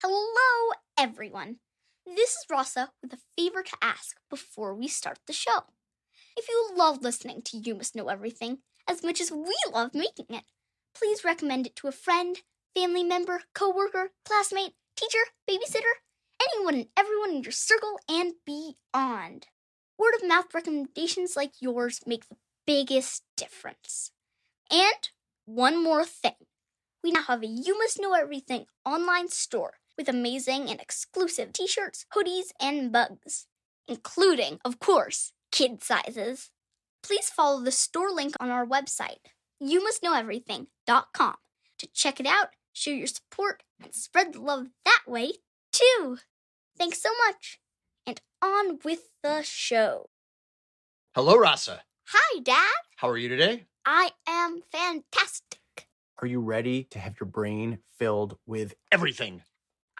Hello, everyone. This is Rasa with a favor to ask before we start the show. If you love listening to You Must Know Everything as much as we love making it, please recommend it to a friend, family member, coworker, classmate, teacher, babysitter, anyone and everyone in your circle and beyond. Word of mouth recommendations like yours make the biggest difference. And one more thing. We now have a You Must Know Everything online store with amazing and exclusive t-shirts, hoodies, and mugs, including, of course, kid sizes. Please follow the store link on our website, youmustknoweverything.com, to check it out, show your support, and spread the love that way, too. Thanks so much, and on with the show. Hello, Rasa. Hi, Dad. How are you today? I am fantastic. Are you ready to have your brain filled with everything?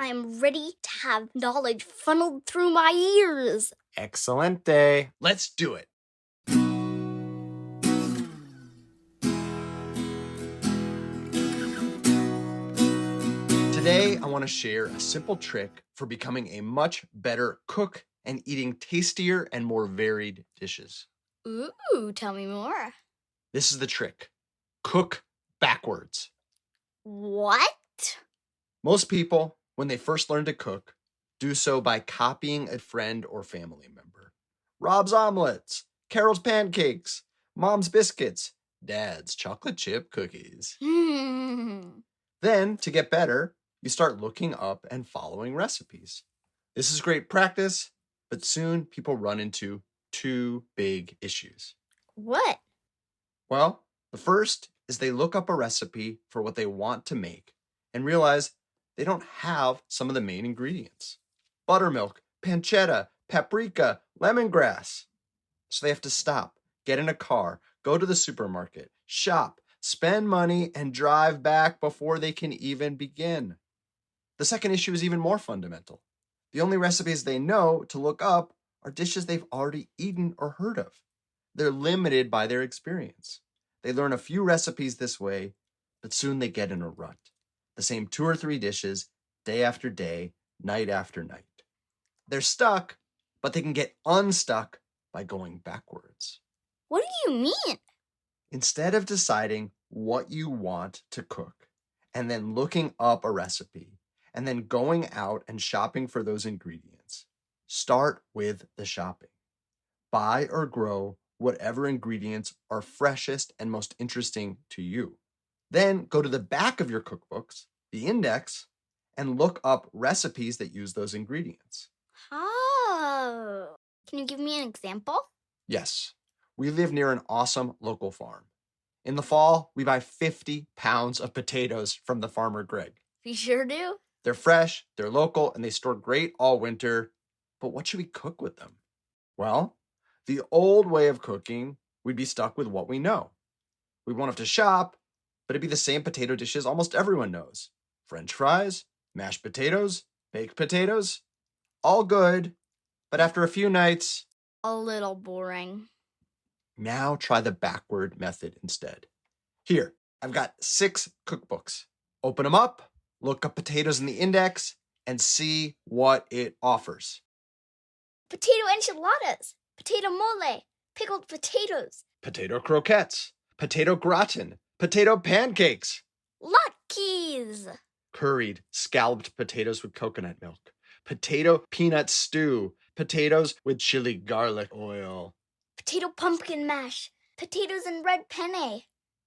I am ready to have knowledge funneled through my ears. Excellent day. Let's do it. Today, I want to share a simple trick for becoming a much better cook and eating tastier and more varied dishes. Ooh, tell me more. This is the trick. Cook backwards. What? Most people, when they first learn to cook, do so by copying a friend or family member. Rob's omelets, Carol's pancakes, Mom's biscuits, Dad's chocolate chip cookies. Then, to get better, you start looking up and following recipes. This is great practice, but soon people run into two big issues. What? Well, the first is they look up a recipe for what they want to make and realize they don't have some of the main ingredients. Buttermilk, pancetta, paprika, lemongrass. So they have to stop, get in a car, go to the supermarket, shop, spend money, and drive back before they can even begin. The second issue is even more fundamental. The only recipes they know to look up are dishes they've already eaten or heard of. They're limited by their experience. They learn a few recipes this way, but soon they get in a rut. The same 2 or 3 dishes, day after day, night after night. They're stuck, but they can get unstuck by going backwards. What do you mean? Instead of deciding what you want to cook, and then looking up a recipe, and then going out and shopping for those ingredients, start with the shopping. Buy or grow whatever ingredients are freshest and most interesting to you. Then go to the back of your cookbooks, the index, and look up recipes that use those ingredients. Oh. Can you give me an example? Yes, we live near an awesome local farm. In the fall, we buy 50 pounds of potatoes from the farmer Greg. We sure do. They're fresh, they're local, and they store great all winter. But what should we cook with them? Well, the old way of cooking, we'd be stuck with what we know. We won't have to shop, but it'd be the same potato dishes almost everyone knows. French fries, mashed potatoes, baked potatoes, all good, but after a few nights, A little boring. now try the backward method instead. Here, I've got 6 cookbooks. Open them up, look up potatoes in the index, and see what it offers. Potato enchiladas, potato mole, pickled potatoes, Potato croquettes, potato gratin, potato pancakes, latkes, curried scalloped potatoes with coconut milk, potato peanut stew, potatoes with chili garlic oil, potato pumpkin mash, potatoes and red penne,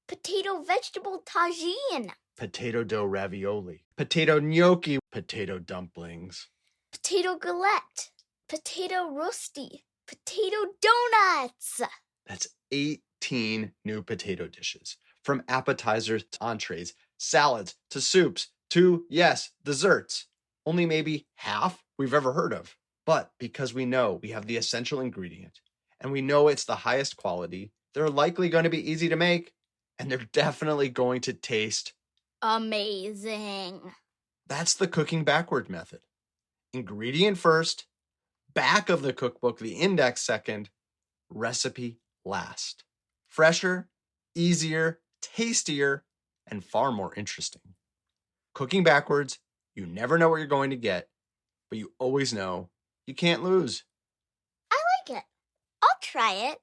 potato vegetable tagine, potato dough ravioli, potato gnocchi, potato dumplings, potato galette, potato rosti, potato donuts. That's 18 new potato dishes, from appetizers to entrees, salads to soups to, yes, desserts. Only maybe half we've ever heard of. But because we know we have the essential ingredient and we know it's the highest quality, they're likely going to be easy to make, and they're definitely going to taste amazing. That's the cooking backward method. Ingredient first, back of the cookbook, the index second, recipe last. Fresher, easier, tastier, and far more interesting. Cooking backwards You never know what you're going to get, but you always know you can't lose. I like it. I'll try it.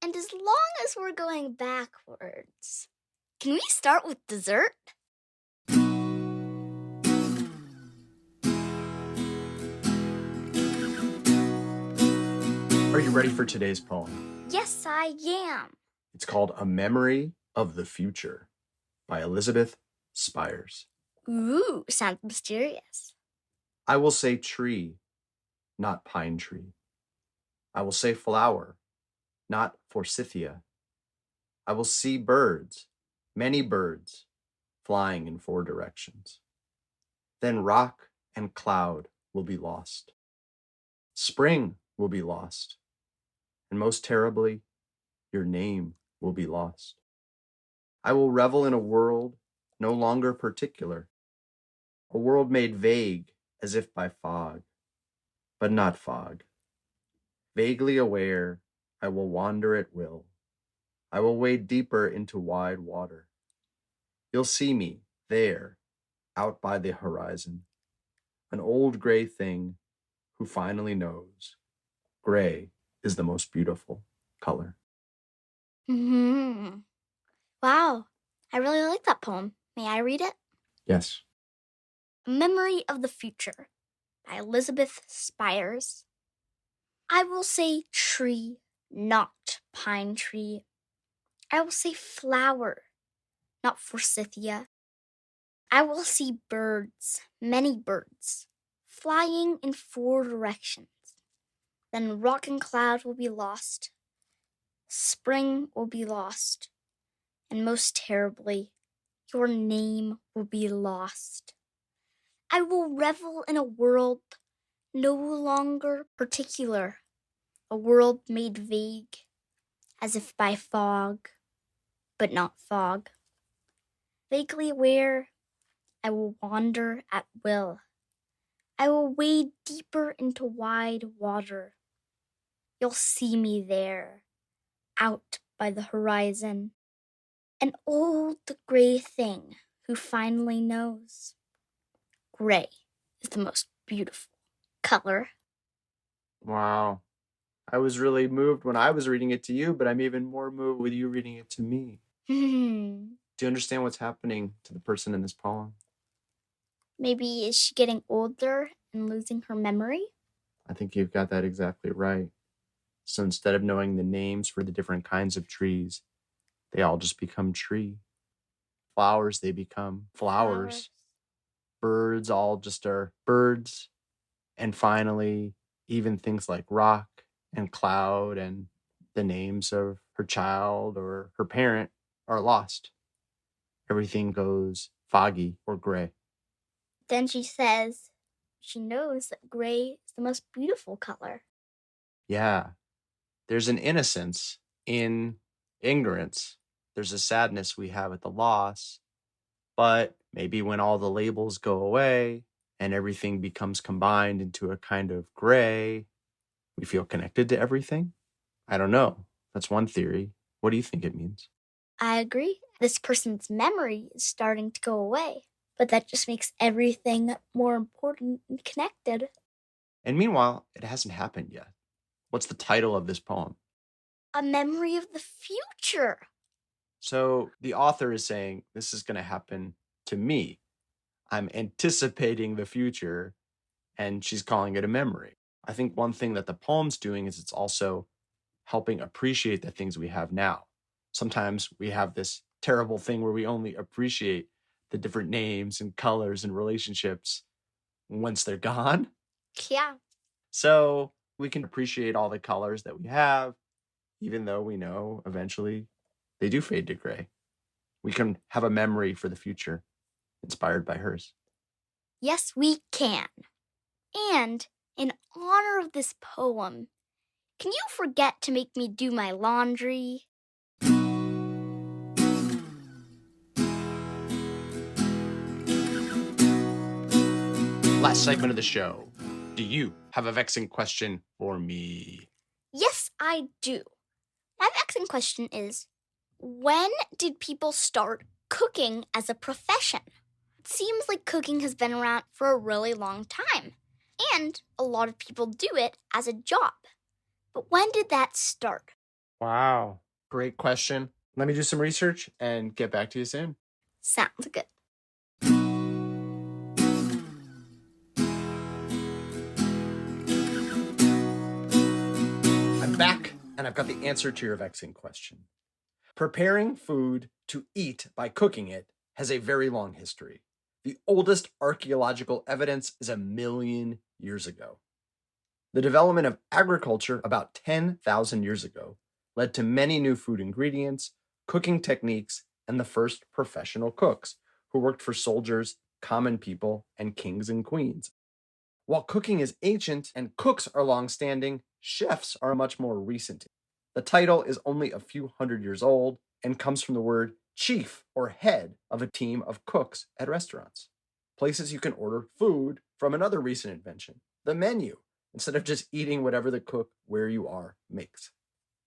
And as long as we're going backwards, can we start with dessert? Are you ready for today's poem? Yes, I am. It's called A Memory of the Future by Elizabeth Spires. Ooh, sounds mysterious. I will say tree, not pine tree. I will say flower, not forsythia. I will see birds, many birds, flying in 4 directions. Then rock and cloud will be lost. Spring will be lost. And most terribly, your name will be lost. I will revel in a world no longer particular, a world made vague as if by fog, but not fog. Vaguely aware, I will wander at will. I will wade deeper into wide water. You'll see me there, out by the horizon, an old gray thing who finally knows gray is the most beautiful color. Wow, I really like that poem. May I read it? Yes. A Memory of the Future by Elizabeth Spires. I will say tree, not pine tree. I will say flower, not forsythia. I will see birds, many birds, flying in 4 directions. Then rock and cloud will be lost. Spring will be lost. And most terribly, your name will be lost. I will revel in a world no longer particular, a world made vague, as if by fog, but not fog. Vaguely aware, I will wander at will. I will wade deeper into wide water. You'll see me there, out by the horizon, an old gray thing who finally knows. Gray is the most beautiful color. Wow. I was really moved when I was reading it to you, but I'm even more moved with you reading it to me. Do you understand what's happening to the person in this poem? Maybe is she getting older and losing her memory? I think you've got that exactly right. So instead of knowing the names for the different kinds of trees, they all just become tree. Flowers, they become flowers. Birds all just are birds. And finally, even things like rock and cloud and the names of her child or her parent are lost. Everything goes foggy or gray. Then she says she knows that gray is the most beautiful color. Yeah, there's an innocence in ignorance. There's a sadness we have at the loss. But maybe when all the labels go away and everything becomes combined into a kind of gray, we feel connected to everything. I don't know. That's one theory. What do you think it means? I agree. This person's memory is starting to go away, but that just makes everything more important and connected. And meanwhile, it hasn't happened yet. What's the title of this poem? A memory of the future. So the author is saying, this is going to happen to me. I'm anticipating the future, and she's calling it a memory. I think one thing that the poem's doing is it's also helping appreciate the things we have now. Sometimes we have this terrible thing where we only appreciate the different names and colors and relationships once they're gone. Yeah. So we can appreciate all the colors that we have, even though we know eventually they do fade to gray. We can have a memory for the future inspired by hers. Yes, we can. And in honor of this poem, can you forget to make me do my laundry? Last segment of the show. Do you have a vexing question for me? Yes, I do. My vexing question is, when did people start cooking as a profession? It seems like cooking has been around for a really long time, and a lot of people do it as a job. But when did that start? Wow. Great question. Let me do some research and get back to you soon. Sounds good. I'm back, and I've got the answer to your vexing question. Preparing food to eat by cooking it has a very long history. The oldest archaeological evidence is 1,000,000 years ago. The development of agriculture about 10,000 years ago led to many new food ingredients, cooking techniques, and the first professional cooks who worked for soldiers, common people, and kings and queens. While cooking is ancient and cooks are long-standing, chefs are much more recent. The title is only a few hundred years old and comes from the word chief or head of a team of cooks at restaurants. Places you can order food from another recent invention, the menu, instead of just eating whatever the cook where you are makes.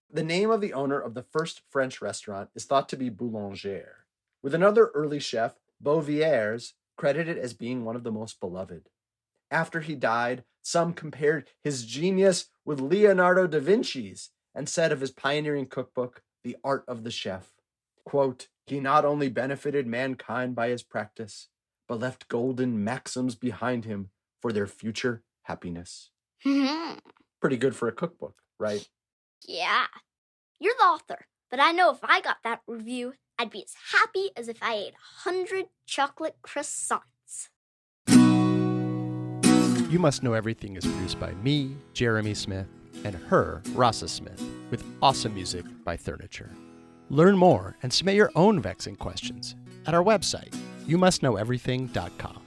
The name of the owner of the first French restaurant is thought to be Boulanger, with another early chef, Beauvier's, credited as being one of the most beloved. After he died, some compared his genius with Leonardo da Vinci's and said of his pioneering cookbook, The Art of the Chef, quote, "He not only benefited mankind by his practice, but left golden maxims behind him for their future happiness." Pretty good for a cookbook, right? Yeah. You're the author, but I know if I got that review, I'd be as happy as if I ate 100 chocolate croissants. You Must Know Everything is produced by me, Jeremy Smith, and her, Rasa Smith, with awesome music by Furniture. Learn more and submit your own vexing questions at our website, youmustknoweverything.com.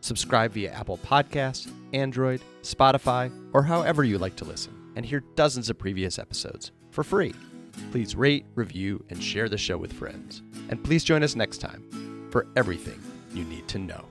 Subscribe via Apple Podcasts, Android, Spotify, or however you like to listen, and hear dozens of previous episodes for free. Please rate, review, and share the show with friends. And please join us next time for everything you need to know.